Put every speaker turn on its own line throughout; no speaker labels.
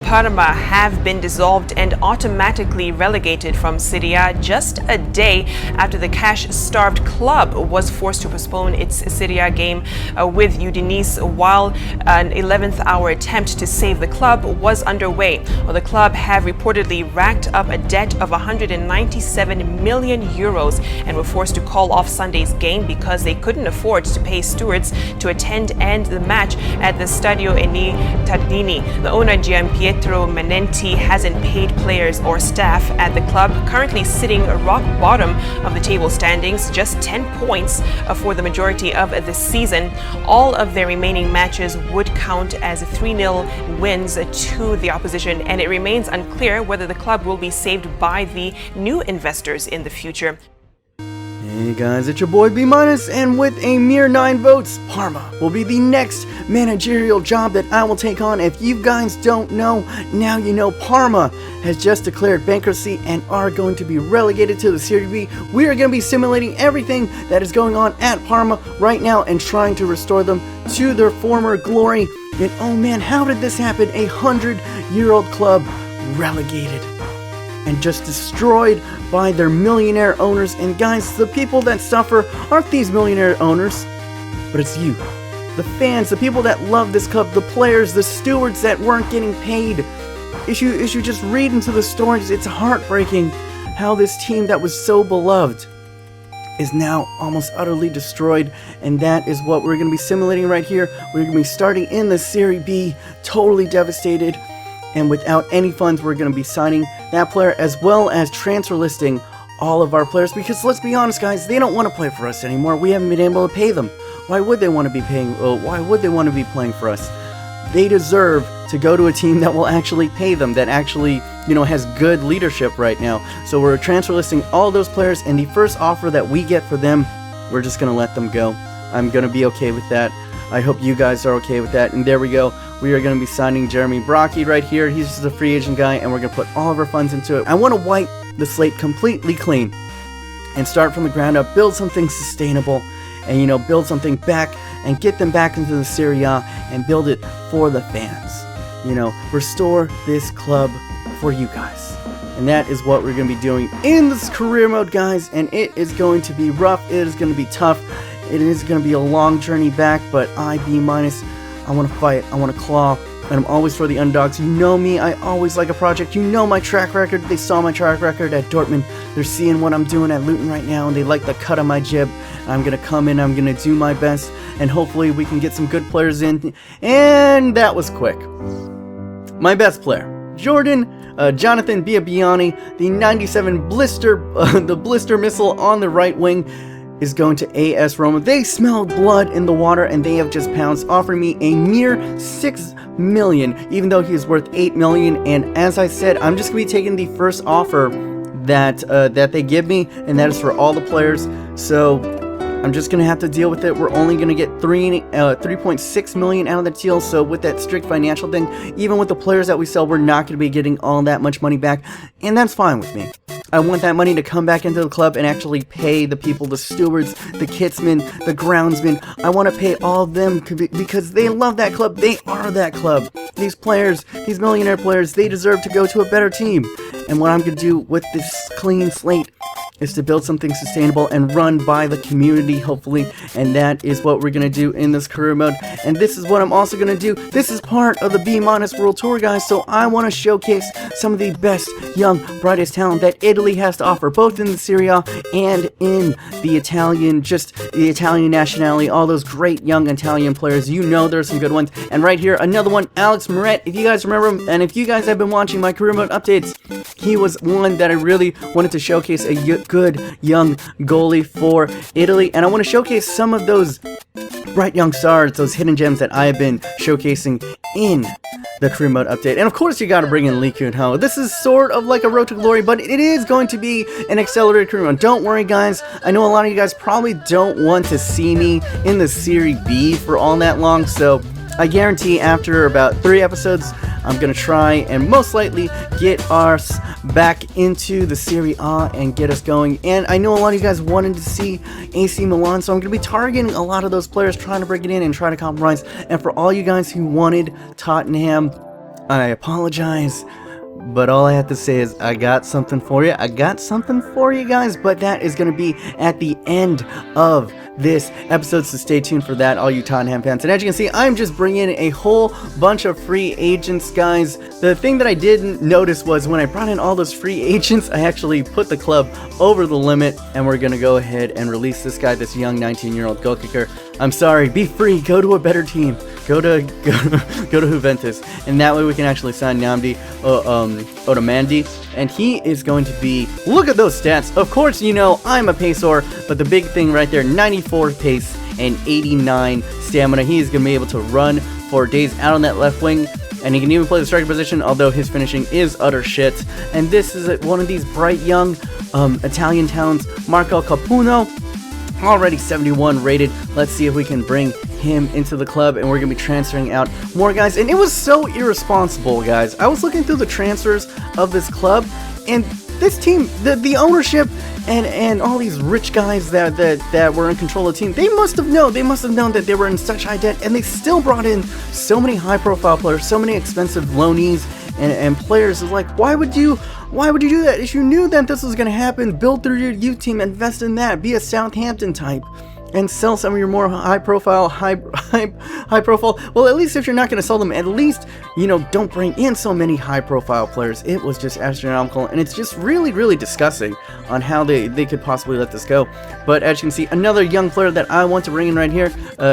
Parma have been dissolved and automatically relegated from Serie A just a day after the cash-starved club was forced to postpone its Serie A game with Udinese while an 11th hour attempt to save the club was underway. Well, the club have reportedly racked up a debt of 197 million euros and were forced to call off Sunday's game because they couldn't afford to pay stewards to attend the match at the Stadio Eni Tardini. The owner, Gianpietro Manenti, hasn't paid players or staff at the club, currently sitting rock bottom of the table standings, just 10 points for the majority of the season. All of their remaining matches would count as 3-0 wins to the opposition, and it remains unclear whether the club will be saved by the new investors in the future.
Hey guys, it's your boy BMOnus, and with a mere 9 votes, Parma will be the next managerial job that I will take on. If you guys don't know, now you know. Parma has just declared bankruptcy and are going to be relegated to the Serie B. We are going to be simulating everything that is going on at Parma right now and trying to restore them to their former glory. And oh man, how did this happen? A 100-year-old club relegated and just destroyed by their millionaire owners. And guys, the people that suffer aren't these millionaire owners, but it's you, the fans, the people that love this club, the players, the stewards that weren't getting paid. If you just read into the stories, it's heartbreaking how this team that was so beloved is now almost utterly destroyed, and that is what we're going to be simulating right here. We're going to be starting in the Serie B, totally devastated, and without any funds. We're going to be signing that player as well as transfer listing all of our players, because let's be honest guys, they don't want to play for us anymore. We haven't been able to pay them. Why would they want to be paying? Why would they want to be playing for us? They deserve to go to a team that will actually pay them, that actually, has good leadership right now. So we're transfer listing all those players, and the first offer that we get for them, we're just going to let them go. I'm going to be okay with that. I hope you guys are okay with that. And there we go. We are going to be signing Jeremy Brockie right here. He's just a free agent guy, and we're going to put all of our funds into it. I want to wipe the slate completely clean and start from the ground up, build something sustainable, and build something back and get them back into the Serie A and build it for the fans. Restore this club for you guys. And that is what we're going to be doing in this career mode, guys. And it is going to be rough. It is going to be tough. It is going to be a long journey back, but BMOnus, I want to fight. I want to claw. And I'm always for the underdogs. You know me. I always like a project. You know my track record. They saw my track record at Dortmund. They're seeing what I'm doing at Luton right now, and they like the cut of my jib. I'm going to come in. I'm going to do my best, and hopefully we can get some good players in. And that was quick. My best player, Jonathan Biabiani, the 97 blister, the blister missile on the right wing, is going to AS Roma. They smelled blood in the water, and they have just pounced, offering me a mere 6 million, even though he is worth 8 million. And as I said, I'm just going to be taking the first offer that they give me, and that is for all the players. So I'm just going to have to deal with it. We're only going to get 3.6 million out of the deal. So with that strict financial thing, even with the players that we sell, we're not going to be getting all that much money back, and that's fine with me. I want that money to come back into the club and actually pay the people, the stewards, the kitsmen, the groundsmen. I want to pay all of them because they love that club. They are that club. These players, these millionaire players, they deserve to go to a better team. And what I'm going to do with this clean slate is to build something sustainable and run by the community, hopefully. And that is what we're going to do in this career mode. And this is what I'm also going to do. This is part of the BMOnus World Tour, guys. So I want to showcase some of the best, young, brightest talent that Italy has to offer, both in the Serie A and in the Italian, just the Italian nationality, all those great young Italian players. There's some good ones. And right here, another one, Alex Moret. If you guys remember him, and if you guys have been watching my career mode updates, he was one that I really wanted to showcase, a good young goalie for Italy. And I want to showcase some of those bright young stars, those hidden gems that I have been showcasing in the career mode update. And of course you got to bring in Lee Kun-ho. This is sort of like a road to glory, but it is going to be an accelerated career mode. Don't worry guys, I know a lot of you guys probably don't want to see me in the Serie B for all that long, so I guarantee after about 3 episodes, I'm going to try and most likely get us back into the Serie A and get us going. And I know a lot of you guys wanted to see AC Milan, so I'm going to be targeting a lot of those players, trying to break it in and try to compromise. And for all you guys who wanted Tottenham, I apologize, but all I have to say is I got something for you. I got something for you guys, but that is going to be at the end of this episode, so stay tuned for that, all you Tottenham fans. And as you can see, I'm just bringing in a whole bunch of free agents, guys. The thing that I didn't notice was when I brought in all those free agents, I actually put the club over the limit, and we're going to go ahead and release this guy, this young 19-year-old goal kicker. I'm sorry, be free, go to a better team. Go to Juventus, and that way we can actually sign Nnamdi Otamendi, and he is going to be, look at those stats. Of course, you know, I'm a pacer, but the big thing right there, 94 pace and 89 stamina. He is going to be able to run for days out on that left wing, and he can even play the striker position, although his finishing is utter shit. And this is one of these bright young Italian talents, Marco Capuno, already 71 rated. Let's see if we can bring him into the club, and we're gonna be transferring out more guys. And it was so irresponsible, guys. I was looking through the transfers of this club, and this team, the ownership and all these rich guys that were in control of the team, they must have known that they were in such high debt, and they still brought in so many high profile players, so many expensive loanees and players. Is like, why would you do that? If you knew that this was going to happen, build through your youth team, invest in that, be a Southampton type, and sell some of your more high profile. Well, at least if you're not going to sell them, at least, you know, don't bring in so many high profile players. It was just astronomical, and it's just really disgusting on how they could possibly let this go. But as you can see, another young player that I want to bring in right here,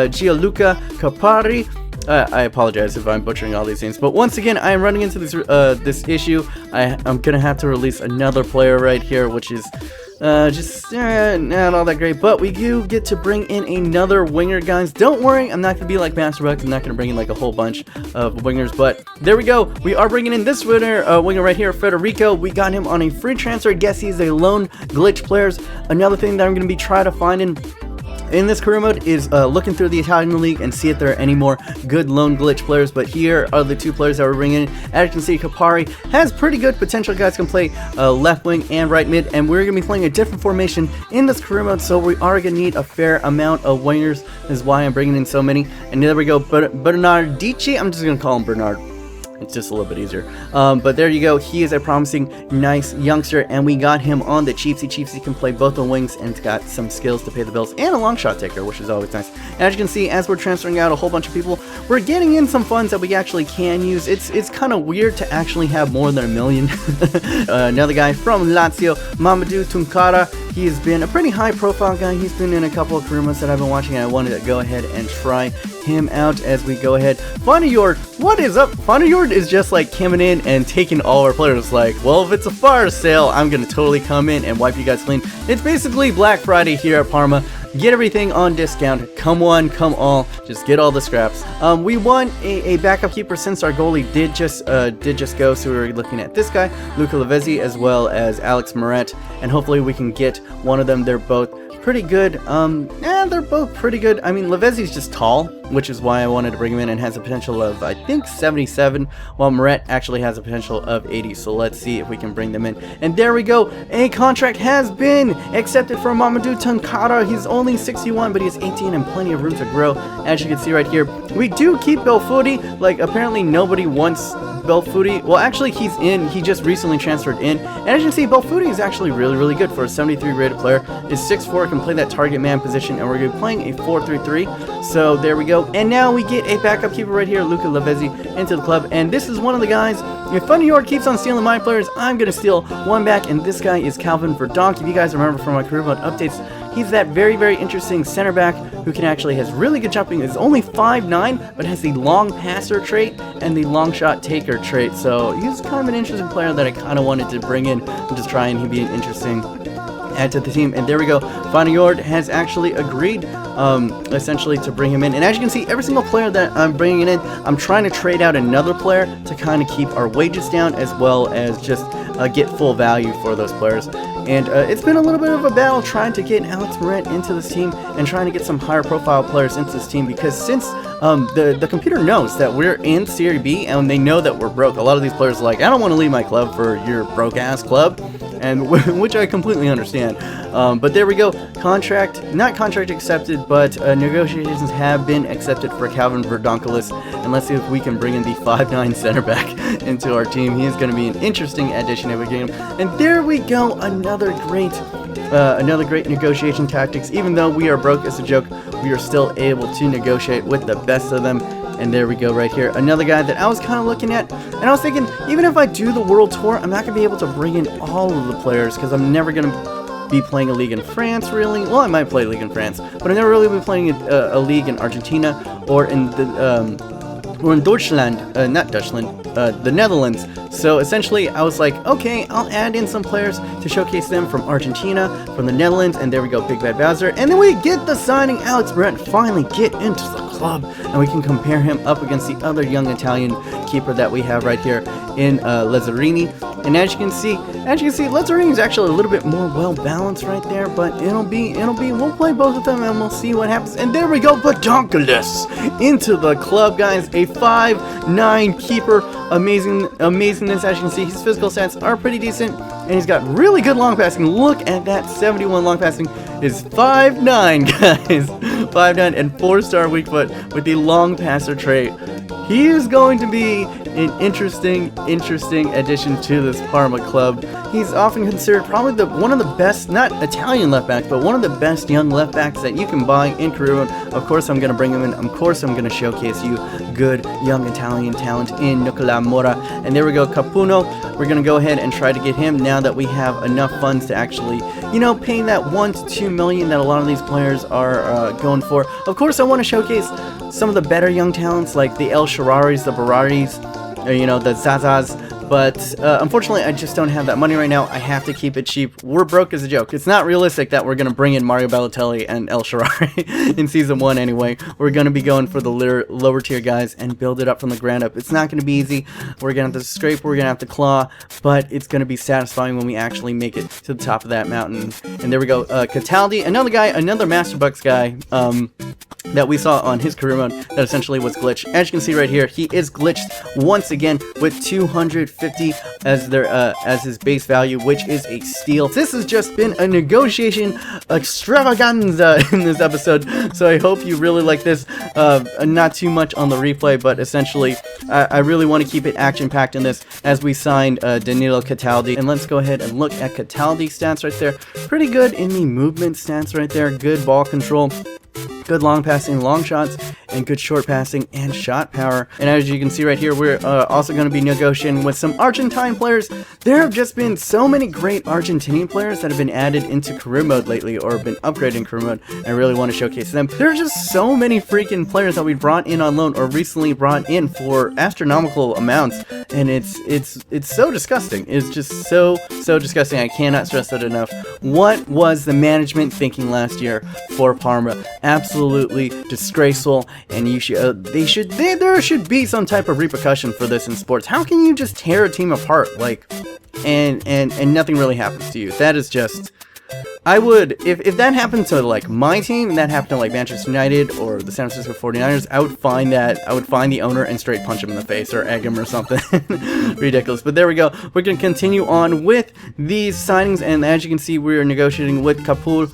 Gianluca Capari. I apologize if I'm butchering all these things, but once again, I am running into this issue. I'm gonna have to release another player right here, which is just not all that great, but we do get to bring in another winger, guys. Don't worry, I'm not gonna be like Masterbuck. I'm not gonna bring in like a whole bunch of wingers, but there we go. We are bringing in this winger right here, Federico. We got him on a free transfer. Guess he's a lone glitch player. Another thing that I'm gonna be trying to find in this career mode is looking through the Italian league and see if there are any more good lone glitch players. But here are the two players that we're bringing in. As you can see, Capari has pretty good potential. Guys can play left wing and right mid, and we're going to be playing a different formation in this career mode, so we are going to need a fair amount of wingers. This is why I'm bringing in so many. And there we go, Bernardici. I'm just going to call him Bernard. It's just a little bit easier. But there you go. He is a promising, nice youngster, and we got him on the cheapsy. Cheapsy can play both the wings, and it's got some skills to pay the bills, and a long shot taker, which is always nice. And as you can see, as we're transferring out a whole bunch of people, we're getting in some funds that we actually can use. It's kind of weird to actually have more than $1 million. Another guy from Lazio, Mamadou Tunkara. He has been a pretty high-profile guy. He's been in a couple of career modes that I've been watching, and I wanted to go ahead and try him out as we go ahead. Finalizing, what is up? Finalizing is just like coming in and taking all our players. Like, well, if it's a fire sale, I'm gonna totally come in and wipe you guys clean. It's basically Black Friday here at Parma. Get everything on discount. Come one, come all. Just get all the scraps. We want a backup keeper since our goalie did just go. So we were looking at this guy, Luca Lavezzi, as well as Alex Moret, and hopefully we can get one of them. They're both pretty good. They're both pretty good. I mean, Lavezzi's just tall, which is why I wanted to bring him in, and has a potential of, I think, 77, while Moret actually has a potential of 80. So let's see if we can bring them in. And there we go. A contract has been accepted for Mamadou Tunkara. He's only 61, but he has 18 and plenty of room to grow. As you can see right here, we do keep Belfodil. Like, apparently nobody wants Belfodil. Well, actually, he's in. He just recently transferred in. And as you can see, Belfodil is actually really good for a 73 rated player. Is 6'4", can play that target man position, and we're going to be playing a 4-3-3. So there we go. And now we get a backup keeper right here, Luca Lavezzi, into the club. And this is one of the guys. If Funny keeps on stealing my players, I'm going to steal one back. And this guy is Calvin Verdonk. If you guys remember from my career mode updates, he's that very interesting center back who can actually has really good jumping. Is only 5'9", but has the long passer trait and the long shot taker trait. So he's kind of an interesting player that I kind of wanted to bring in and just try and be an interesting add to the team. And there we go. Finalizing has actually agreed essentially to bring him in. And as you can see, every single player that I'm bringing in, I'm trying to trade out another player to kind of keep our wages down, as well as just get full value for those players. And it's been a little bit of a battle trying to get Alex Moret into this team and trying to get some higher profile players into this team, because since the computer knows that we're in Serie B, and they know that we're broke. A lot of these players are like, I don't want to leave my club for your broke ass club, and which I completely understand. But there we go. Not contract accepted, but negotiations have been accepted for Calvin Verdonkelis, and let's see if we can bring in the 5'9" center back into our team. He is going to be an interesting addition if we get him. And there we go, another great negotiation tactics. Even though we are broke as a joke, we are still able to negotiate with the best of them. And there we go right here. Another guy that I was kind of looking at, and I was thinking, even if I do the world tour, I'm not going to be able to bring in all of the players because I'm never going to be playing a league in France, really. Well, I might play a league in France, but I've never really been playing a league in Argentina or in Deutschland, not Deutschland, the Netherlands. So essentially, I was like, okay, I'll add in some players to showcase them from Argentina, from the Netherlands, and there we go, Big Bad Bowser. And then we get the signing, Alex Brett, finally get into the club, and we can compare him up against the other young Italian keeper that we have right here in Lazzarini. And as you can see, Lazzarini is actually a little bit more well-balanced right there, but we'll play both of them and we'll see what happens. And there we go, Badonkelis into the club, guys. A 5'9" keeper, amazingness. As you can see, his physical stats are pretty decent, and he's got really good long passing. Look at that, 71 long passing is 5'9", guys. 5'9" and 4-star weak foot with the long passer trait. He is going to be an interesting addition to this Parma club. He's often considered probably one of the best, not Italian left backs, but one of the best young left backs that you can buy in Career Mode. Of course, I'm going to bring him in. Of course, I'm going to showcase you good young Italian talent in Nicola Mora. And there we go, Capuno. We're going to go ahead and try to get him now that we have enough funds to actually, pay that $1 to $2 million that a lot of these players are going for. Of course, I want to showcase some of the better young talents like the El Shararis, the Bararis, the Zazas. But unfortunately, I just don't have that money right now. I have to keep it cheap. We're broke as a joke. It's not realistic that we're going to bring in Mario Balotelli and El Shaarawy in Season 1 anyway. We're going to be going for the lower tier guys and build it up from the ground up. It's not going to be easy. We're going to have to scrape, we're going to have to claw, but it's going to be satisfying when we actually make it to the top of that mountain. And there we go. Cataldi, another Master Bucks guy that we saw on his Career Mode that essentially was glitched. As you can see right here, he is glitched once again with 250 as his base value, which is a steal. This has just been a negotiation extravaganza in this episode, so I hope you really like this. Not too much on the replay, but essentially I really want to keep it action-packed in this as we signed Danilo Cataldi. And let's go ahead and look at Cataldi's stats right there. Pretty good in the movement stats right there. Good ball control, good long passing, long shots, and good short passing and shot power. And as you can see right here, we're also going to be negotiating with some Argentine players. There have just been so many great Argentinian players that have been added into Career Mode lately, or been upgraded in Career Mode. I really want to showcase them. There are just so many freaking players that we brought in on loan or recently brought in for astronomical amounts, and it's so disgusting. It's just so disgusting. I cannot stress that enough. What was the management thinking last year for Parma? Absolutely disgraceful, and there should be some type of repercussion for this in sports. How can you just tear a team apart and nothing really happens to you? That is just, I would, if that happened to like my team and that happened to like Manchester United or the San Francisco 49ers, I would find the owner and straight punch him in the face or egg him or something. Ridiculous. But there we go. We're going to continue on with these signings, and as you can see, we're negotiating with Kapul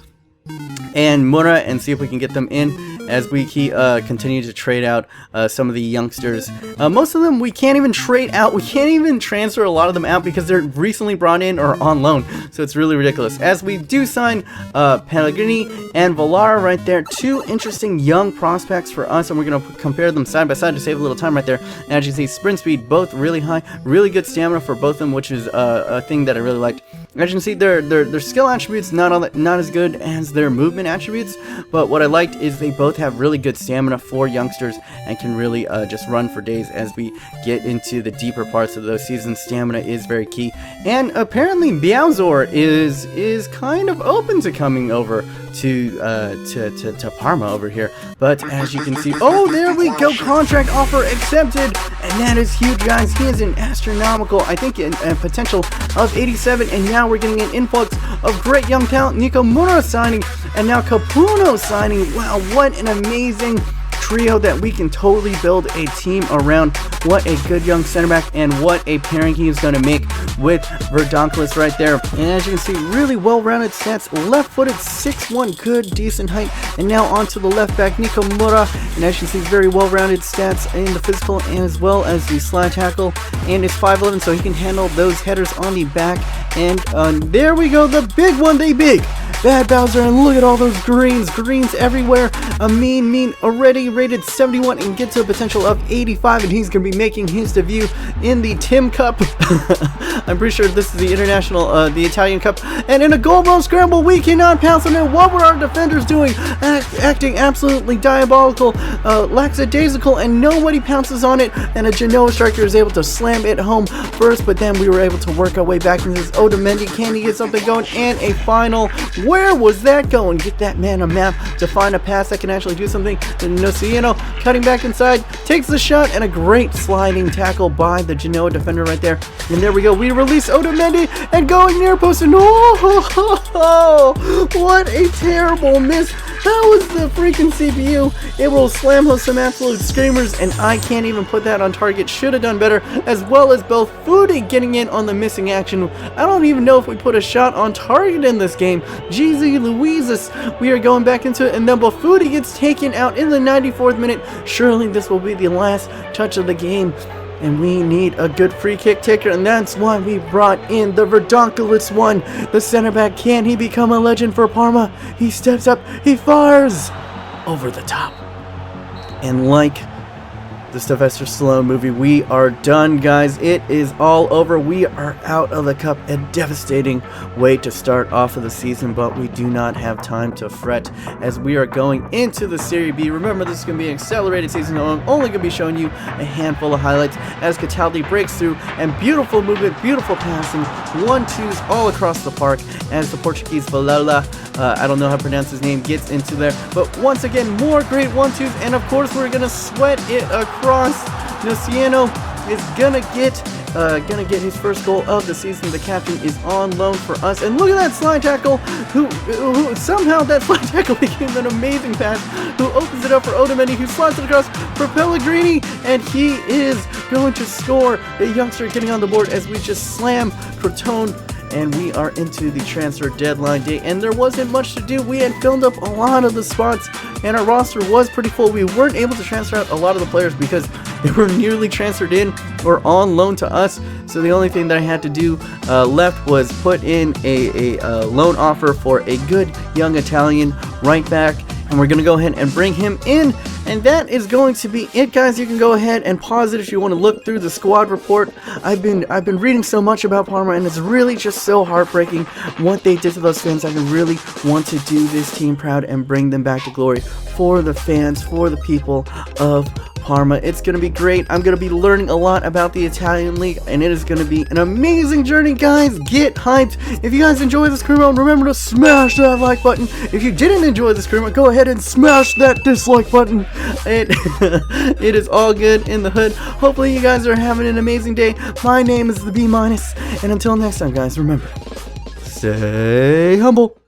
and Mura and see if we can get them in as we continue to trade out some of the youngsters. Most of them we can't even trade out. We can't even transfer a lot of them out because they're recently brought in or on loan. So it's really ridiculous. As we do sign Pellegrini and Villar right there. Two interesting young prospects for us, and we're going to compare them side by side to save a little time right there. And as you can see, sprint speed, both really high. Really good stamina for both of them, which is a thing that I really liked. As you can see, their skill attributes not as good as their movement attributes, but what I liked is they both have really good stamina for youngsters and can really just run for days. As we get into the deeper parts of those seasons, stamina is very key. And apparently Białzor is kind of open to coming over to Parma over here. But as you can see, oh, there we go, contract offer accepted, and that is huge, guys. He is an astronomical, I think, a potential of 87, and now we're getting an influx of great young talent. Nico Mura signing, and now Capuno signing. Wow, what an amazing trio that we can totally build a team around. What a good young center back, and what a pairing he is going to make with Verdonkelis right there. And as you can see, really well-rounded stats. Left-footed, 6'1", good, decent height. And now onto the left back, Nico Mura. And as you can see, very well-rounded stats in the physical and as well as the slide tackle. And it's 5'11", so he can handle those headers on the back. And there we go, the big one, they big. Bad Bowser, and look at all those greens everywhere. A mean, already rated 71 and gets a potential of 85, and he's going to be making his debut in the Tim Cup. I'm pretty sure this is the international, the Italian Cup. And in a goal ball scramble, we cannot pass him in. What were our defenders doing? Acting absolutely diabolical, lackadaisical, and nobody pounces on it. And a Genoa striker is able to slam it home first, but then we were able to work our way back into this. Otamendi, can he get something going? And a final. Where was that going? Get that man a map to find a pass that can actually do something. And Nociano cutting back inside, takes the shot, and a great sliding tackle by the Genoa defender right there. And there we go. We release Otamendi and going near post. And oh, what a terrible miss. That was the freaking CPU. It will slam home some absolute screamers, and I can't even put that on target. Should have done better, as well as both Foodie getting in on the missing action. I don't even know if we put a shot on target in this game. Jeezy Louises, we are going back into it, and then Foodie gets taken out in the 94th minute. Surely this will be the last touch of the game. And we need a good free kick taker, and that's why we brought in the Verdonkelis one. The center back, can he become a legend for Parma? He steps up, he fires over the top. And like the Sylvester Stallone movie, we are done, guys. It is all over. We are out of the cup. A devastating way to start off of the season, but we do not have time to fret as we are going into the Serie B. Remember, this is going to be an accelerated season. I'm only going to be showing you a handful of highlights as Cataldi breaks through, and beautiful movement, beautiful passing, 1-2s all across the park as the Portuguese Valala, I don't know how to pronounce his name, gets into there. But once again, more great 1-2s, and of course we're going to sweat it across. Nociano is gonna get his first goal of the season. The captain is on loan for us, and look at that slide tackle. Who somehow that slide tackle became an amazing pass. Who opens it up for Otamendi, who slides it across for Pellegrini, and he is going to score. The youngster getting on the board as we just slam Crotone. And we are into the transfer deadline day, and there wasn't much to do. We had filled up a lot of the spots, and our roster was pretty full. We weren't able to transfer out a lot of the players because they were nearly transferred in or on loan to us. So the only thing that I had to do left was put in a loan offer for a good young Italian right back, and we're going to go ahead and bring him in. And that is going to be it, guys. You can go ahead and pause it if you want to look through the squad report. I've been reading so much about Parma, and it's really just so heartbreaking what they did to those fans. I really want to do this team proud and bring them back to glory for the fans, for the people of Parma. It's going to be great. I'm going to be learning a lot about the Italian league, and it is going to be an amazing journey, guys. Get hyped. If you guys enjoy this Career Mode, remember to smash that like button. If you didn't enjoy this Career Mode, go ahead and smash that dislike button. It is all good in the hood. Hopefully you guys are having an amazing day. My name is the BMOnus, and until next time, guys, remember, stay humble.